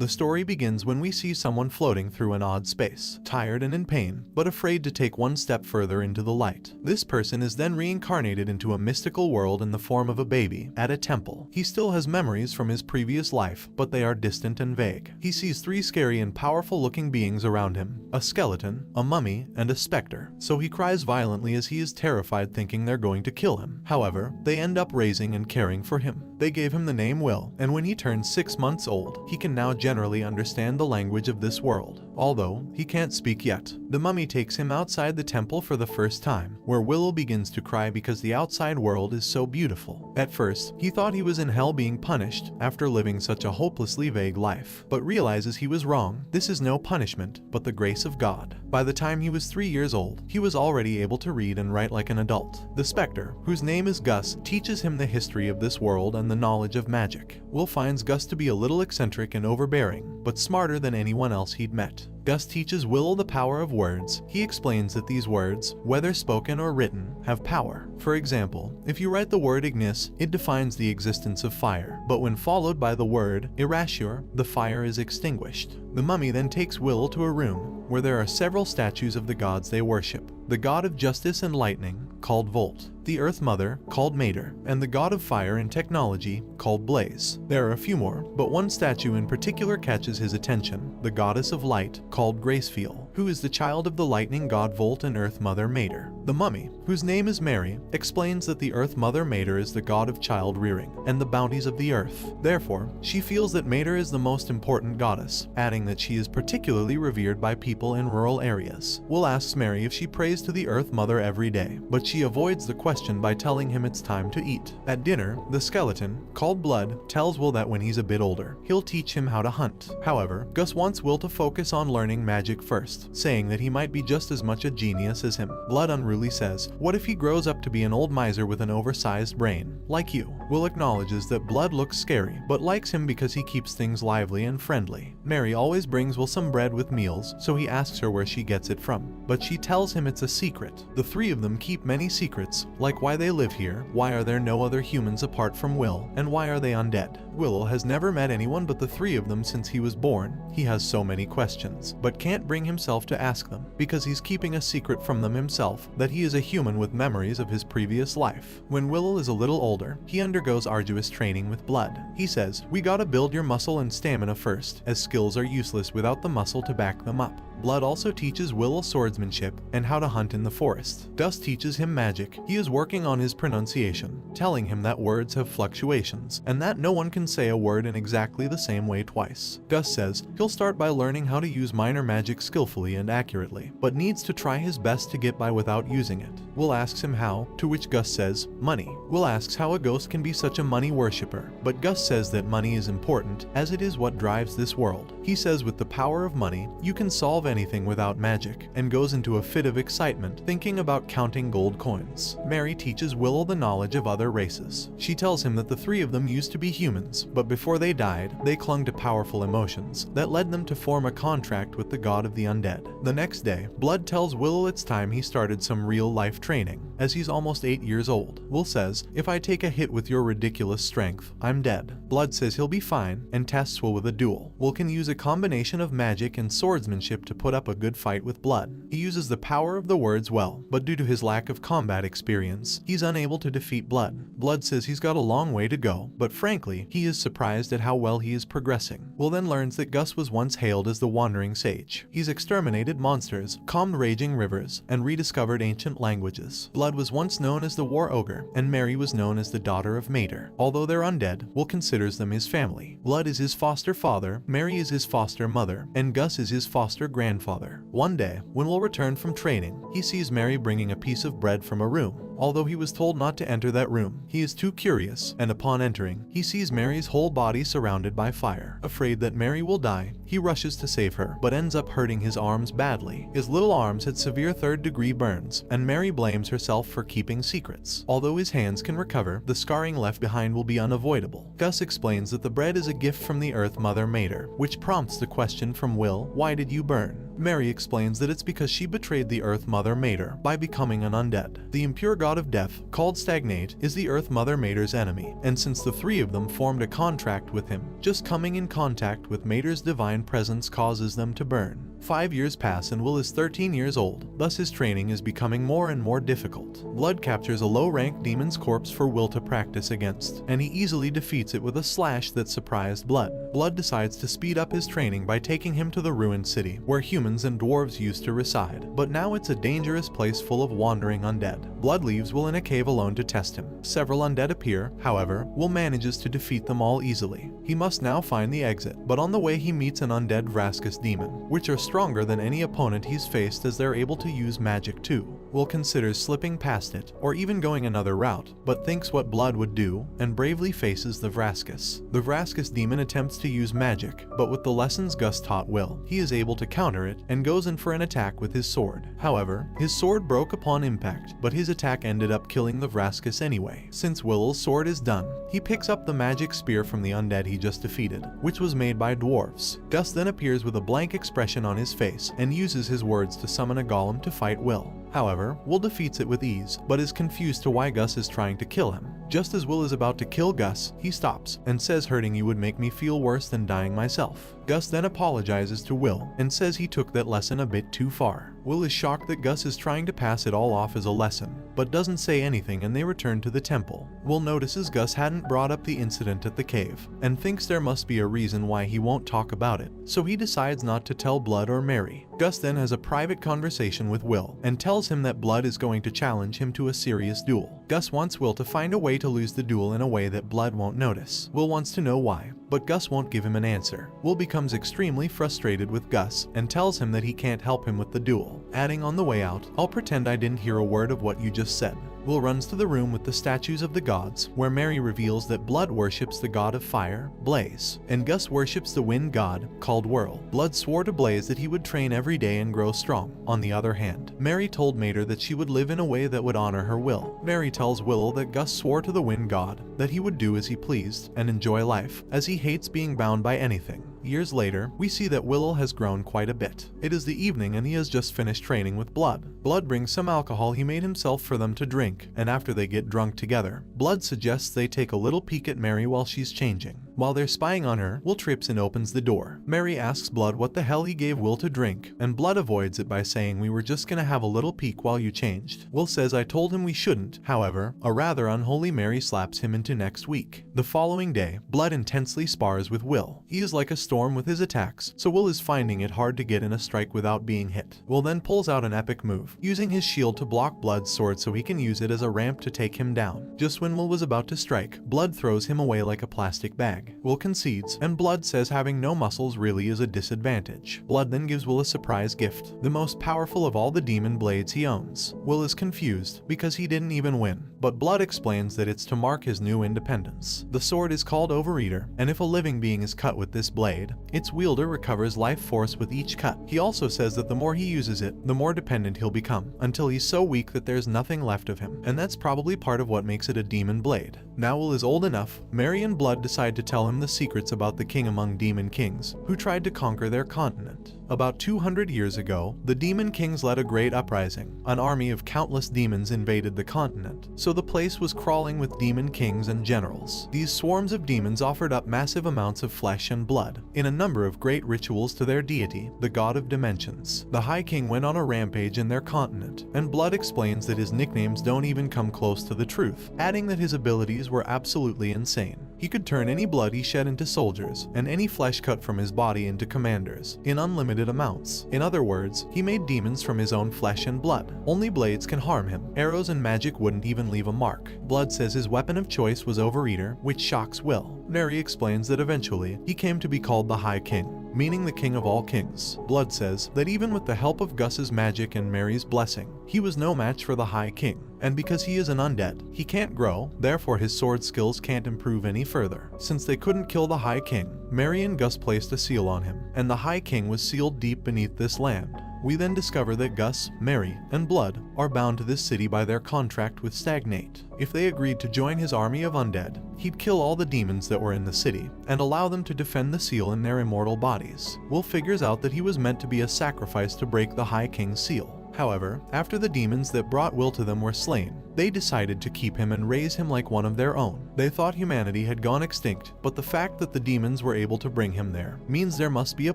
The story begins when we see someone floating through an odd space, tired and in pain, but afraid to take one step further into the light. This person is then reincarnated into a mystical world in the form of a baby at a temple. He still has memories from his previous life, but they are distant and vague. He sees three scary and powerful looking beings around him: a skeleton, a mummy, and a specter. So he cries violently as he is terrified, thinking they're going to kill him. However, they end up raising and caring for him. They gave him the name Will, and when he turns 6 months old, he can now generally understand the language of this world, although he can't speak yet. The mummy takes him outside the temple for the first time, where Will begins to cry because the outside world is so beautiful. At first, he thought he was in hell being punished after living such a hopelessly vague life, but realizes he was wrong. This is no punishment, but the grace of God. By the time he was 3 years old, he was already able to read and write like an adult. The specter, whose name is Gus, teaches him the history of this world and the knowledge of magic. Will finds Gus to be a little eccentric and overbearing, but smarter than anyone else he'd met. Gus teaches Will the power of words. He explains that these words, whether spoken or written, have power. For example, if you write the word ignis, it defines the existence of fire, but when followed by the word irasure, the fire is extinguished. The mummy then takes Will to a room where there are several statues of the gods they worship: the god of justice and lightning, called Volt, the Earth Mother, called Mater, and the god of fire and technology, called Blaze. There are a few more, but one statue in particular catches his attention: the goddess of light, called Gracefeel, who is the child of the lightning god Volt and Earth Mother Mater. The mummy, whose name is Mary, explains that the Earth Mother Mater is the god of child rearing and the bounties of the earth. Therefore, she feels that Mater is the most important goddess, adding that she is particularly revered by people in rural areas. Will asks Mary if she prays to the Earth Mother every day, but she avoids the question by telling him it's time to eat. At dinner, the skeleton, called Blood, tells Will that when he's a bit older, he'll teach him how to hunt. However, Gus wants Will to focus on learning magic first, saying that he might be just as much a genius as him. Blood unruly says, "What if he grows up to be an old miser with an oversized brain, like you?" Will acknowledges that Blood looks scary, but likes him because he keeps things lively and friendly. Mary always brings Will some bread with meals, so he asks her where she gets it from, but she tells him it's a secret. The three of them keep many secrets, like why they live here, why are there no other humans apart from Will, and why are they undead. Will has never met anyone but the three of them since he was born. He has so many questions, but can't bring himself to ask them, because he's keeping a secret from them himself, that he is a human with memories of his previous life. When Will is a little older, he undergoes arduous training with Blood. He says, "We gotta build your muscle and stamina first, as skills are useless without the muscle to back them up." Blood also teaches Will swordsmanship and how to hunt in the forest. Gus teaches him magic. He is working on his pronunciation, telling him that words have fluctuations, and that no one can say a word in exactly the same way twice. Gus says he'll start by learning how to use minor magic skillfully and accurately, but needs to try his best to get by without using it. Will asks him how, to which Gus says, money. Will asks how a ghost can be such a money worshipper, but Gus says that money is important, as it is what drives this world. He says with the power of money, you can solve anything without magic, and goes into a fit of excitement, thinking about counting gold coins. Mary teaches Will the knowledge of other races. She tells him that the three of them used to be humans, but before they died, they clung to powerful emotions that led them to form a contract with the god of the undead. The next day, Blood tells Will it's time he started some real-life training, as he's almost 8 years old. Will says, "If I take a hit with your ridiculous strength, I'm dead." Blood says he'll be fine, and tests Will with a duel. Will can use a combination of magic and swordsmanship to put up a good fight with Blood. He uses the power of the words well, but due to his lack of combat experience, he's unable to defeat Blood. Blood says he's got a long way to go, but frankly, he is surprised at how well he is progressing. Will then learns that Gus was once hailed as the Wandering Sage. He's exterminated monsters, calmed raging rivers, and rediscovered ancient languages. Blood was once known as the War Ogre, and Mary was known as the daughter of Mater. Although they're undead, Will considers them his family. Blood is his foster father, Mary is his foster mother, and Gus is his foster grandfather. One day, when Will returned from training, he sees Mary bringing a piece of bread from a room. Although he was told not to enter that room, he is too curious, and upon entering, he sees Mary's whole body surrounded by fire. Afraid that Mary will die, he rushes to save her, but ends up hurting his arms badly. His little arms had severe third-degree burns, and Mary blames herself for keeping secrets. Although his hands can recover, the scarring left behind will be unavoidable. Gus explains that the bread is a gift from the Earth Mother Mater, which prompts the question from Will, "Why did you burn?" Mary explains that it's because she betrayed the Earth Mother Mater by becoming an undead. The impure god of death, called Stagnate, is the Earth Mother Mater's enemy, and since the three of them formed a contract with him, just coming in contact with Mater's divine presence causes them to burn. 5 years pass and Will is 13 years old, thus his training is becoming more and more difficult. Blood captures a low-ranked demon's corpse for Will to practice against, and he easily defeats it with a slash that surprised Blood. Blood decides to speed up his training by taking him to the ruined city, where humans and dwarves used to reside, but now it's a dangerous place full of wandering undead. Blood leaves Will in a cave alone to test him. Several undead appear, however, Will manages to defeat them all easily. He must now find the exit, but on the way he meets an undead Vrascus demon, which are stronger than any opponent he's faced as they're able to use magic too. Will considers slipping past it, or even going another route, but thinks what Blood would do, and bravely faces the Vrascus. The Vrascus demon attempts to use magic, but with the lessons Gus taught Will, he is able to counter it, and goes in for an attack with his sword. However, his sword broke upon impact, but his attack ended up killing the Vrascus anyway. Since Will's sword is done, he picks up the magic spear from the undead he just defeated, which was made by dwarves. Gus then appears with a blank expression on his face, and uses his words to summon a golem to fight Will. However, Will defeats it with ease, but is confused to why Gus is trying to kill him. Just as Will is about to kill Gus, he stops, and says hurting you would make me feel worse than dying myself. Gus then apologizes to Will, and says he took that lesson a bit too far. Will is shocked that Gus is trying to pass it all off as a lesson, but doesn't say anything and they return to the temple. Will notices Gus hadn't brought up the incident at the cave, and thinks there must be a reason why he won't talk about it, so he decides not to tell Blood or Mary. Gus then has a private conversation with Will, and tells him that Blood is going to challenge him to a serious duel. Gus wants Will to find a way to lose the duel in a way that Blood won't notice. Will wants to know why, but Gus won't give him an answer. Will becomes extremely frustrated with Gus, and tells him that he can't help him with the duel, adding on the way out, "I'll pretend I didn't hear a word of what you just said." Will runs to the room with the statues of the gods, where Mary reveals that Blood worships the god of fire, Blaze, and Gus worships the wind god, called Whirl. Blood swore to Blaze that he would train every day and grow strong. On the other hand, Mary told Mater that she would live in a way that would honor her will. Mary tells Will that Gus swore to the wind god that he would do as he pleased and enjoy life, as he hates being bound by anything. Years later, we see that Will has grown quite a bit. It is the evening and he has just finished training with Blood. Blood brings some alcohol he made himself for them to drink, and after they get drunk together, Blood suggests they take a little peek at Mary while she's changing. While they're spying on her, Will trips and opens the door. Mary asks Blood what the hell he gave Will to drink, and Blood avoids it by saying we were just gonna have a little peek while you changed. Will says I told him we shouldn't. However, a rather unholy Mary slaps him into next week. The following day, Blood intensely spars with Will. He is like a storm with his attacks, so Will is finding it hard to get in a strike without being hit. Will then pulls out an epic move, using his shield to block Blood's sword so he can use it as a ramp to take him down. Just when Will was about to strike, Blood throws him away like a plastic bag. Will concedes, and Blood says having no muscles really is a disadvantage. Blood then gives Will a surprise gift, the most powerful of all the demon blades he owns. Will is confused, because he didn't even win, but Blood explains that it's to mark his new independence. The sword is called Overeater, and if a living being is cut with this blade, its wielder recovers life force with each cut. He also says that the more he uses it, the more dependent he'll become, until he's so weak that there's nothing left of him, and that's probably part of what makes it a demon blade. Now Will is old enough, Mary and Blood decide to tell him the secrets about the king among demon kings, who tried to conquer their continent. About 200 years ago, the demon kings led a great uprising. An army of countless demons invaded the continent, so the place was crawling with demon kings and generals. These swarms of demons offered up massive amounts of flesh and blood, in a number of great rituals to their deity, the god of dimensions. The High King went on a rampage in their continent, and Blood explains that his nicknames don't even come close to the truth, adding that his abilities were absolutely insane. He could turn any blood he shed into soldiers, and any flesh cut from his body into commanders, in unlimited amounts. In other words, he made demons from his own flesh and blood. Only blades can harm him. Arrows and magic wouldn't even leave a mark. Blood says his weapon of choice was Overeater, which shocks Will. Mary explains that eventually, he came to be called the High King, meaning the king of all kings. Blood says that even with the help of Gus's magic and Mary's blessing, he was no match for the High King. And because he is an undead, he can't grow, therefore his sword skills can't improve any further. Since they couldn't kill the High King, Mary and Gus placed a seal on him, and the High King was sealed deep beneath this land. We then discover that Gus, Mary, and Blood are bound to this city by their contract with Stagnate. If they agreed to join his army of undead, he'd kill all the demons that were in the city and allow them to defend the seal in their immortal bodies. Will figures out that he was meant to be a sacrifice to break the High King's seal. However, after the demons that brought Will to them were slain, they decided to keep him and raise him like one of their own. They thought humanity had gone extinct, but the fact that the demons were able to bring him there means there must be a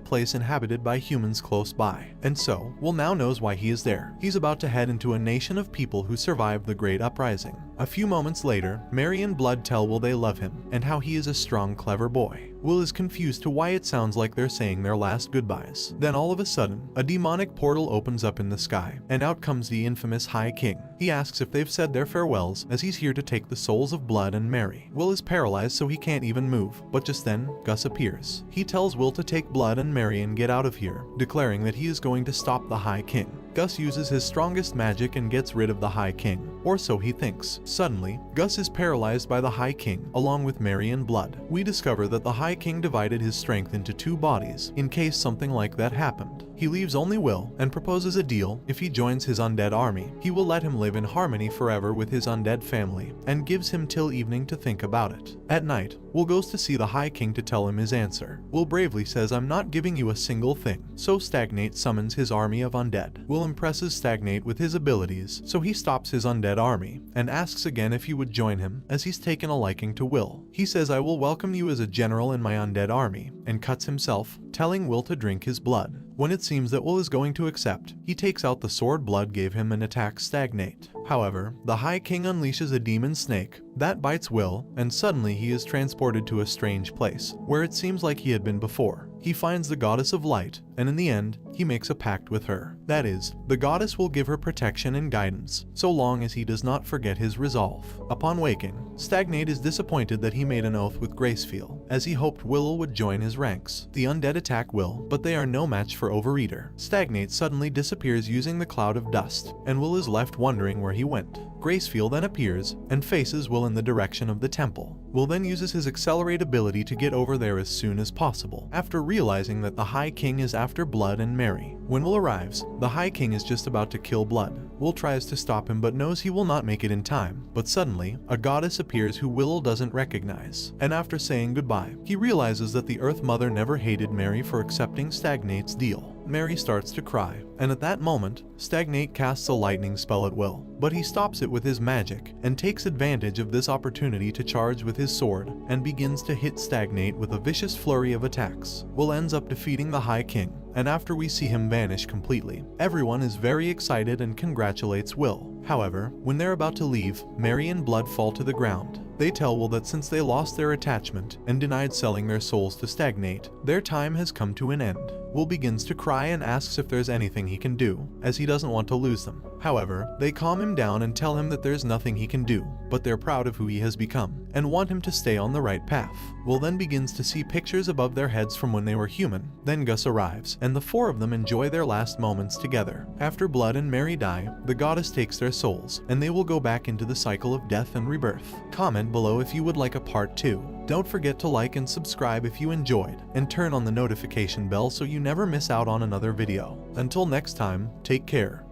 place inhabited by humans close by. And so, Will now knows why he is there. He's about to head into a nation of people who survived the Great Uprising. A few moments later, Mary and Blood tell Will they love him and how he is a strong, clever boy. Will is confused to why it sounds like they're saying their last goodbyes. Then all of a sudden, a demonic portal opens up in the sky, and out comes the infamous High King. He asks if they've said their farewells, as he's here to take the souls of Blood and Mary. Will is paralyzed so he can't even move, but just then, Gus appears. He tells Will to take Blood and Mary and get out of here, declaring that he is going to stop the High King. Gus uses his strongest magic and gets rid of the High King, or so he thinks. Suddenly, Gus is paralyzed by the High King, along with Mary and Blood. We discover that the High King divided his strength into two bodies, in case something like that happened. He leaves only Will and proposes a deal. If he joins his undead army, he will let him live in harmony forever with his undead family, and gives him till evening to think about it. At night, Will goes to see the High King to tell him his answer. Will bravely says, "I'm not giving you a single thing." So Stagnate summons his army of undead. Will impresses Stagnate with his abilities, so he stops his undead army and asks again if he would join him, as he's taken a liking to Will. He says, "I will welcome you as a general in my undead army," and cuts himself, telling Will to drink his blood. When it seems that Will is going to accept, he takes out the sword Blood gave him and attacks Stagnate. However, the High King unleashes a demon snake that bites Will, and suddenly he is transported to a strange place, where it seems like he had been before. He finds the Goddess of Light, and in the end, he makes a pact with her. That is, the goddess will give her protection and guidance, so long as he does not forget his resolve. Upon waking, Stagnate is disappointed that he made an oath with Gracefeel, as he hoped Will would join his ranks. The undead attack Will, but they are no match for Overeater. Stagnate suddenly disappears using the cloud of dust, and Will is left wondering where he went. Gracefeel then appears and faces Will in the direction of the temple. Will then uses his accelerate ability to get over there as soon as possible, after realizing that the High King is after Blood and Mary. When Will arrives, the High King is just about to kill Blood. Will tries to stop him but knows he will not make it in time, but suddenly, a goddess appears who Will doesn't recognize, and after saying goodbye, he realizes that the Earth Mother never hated Mary for accepting Stagnate's deal. Mary starts to cry, and at that moment, Stagnate casts a lightning spell at Will, but he stops it with his magic and takes advantage of this opportunity to charge with his sword and begins to hit Stagnate with a vicious flurry of attacks. Will ends up defeating the High King, and after we see him vanish completely, everyone is very excited and congratulates Will. However, when they're about to leave, Mary and Blood fall to the ground. They tell Will that since they lost their attachment and denied selling their souls to Stagnate, their time has come to an end. Will begins to cry and asks if there's anything he can do, as he doesn't want to lose them. However, they calm him down and tell him that there's nothing he can do, but they're proud of who he has become, and want him to stay on the right path. Will then begins to see pictures above their heads from when they were human. Then Gus arrives, and the four of them enjoy their last moments together. After Blood and Mary die, the goddess takes their souls, and they will go back into the cycle of death and rebirth. Comment below if you would like a part 2. Don't forget to like and subscribe if you enjoyed, and turn on the notification bell so you never miss out on another video. Until next time, take care.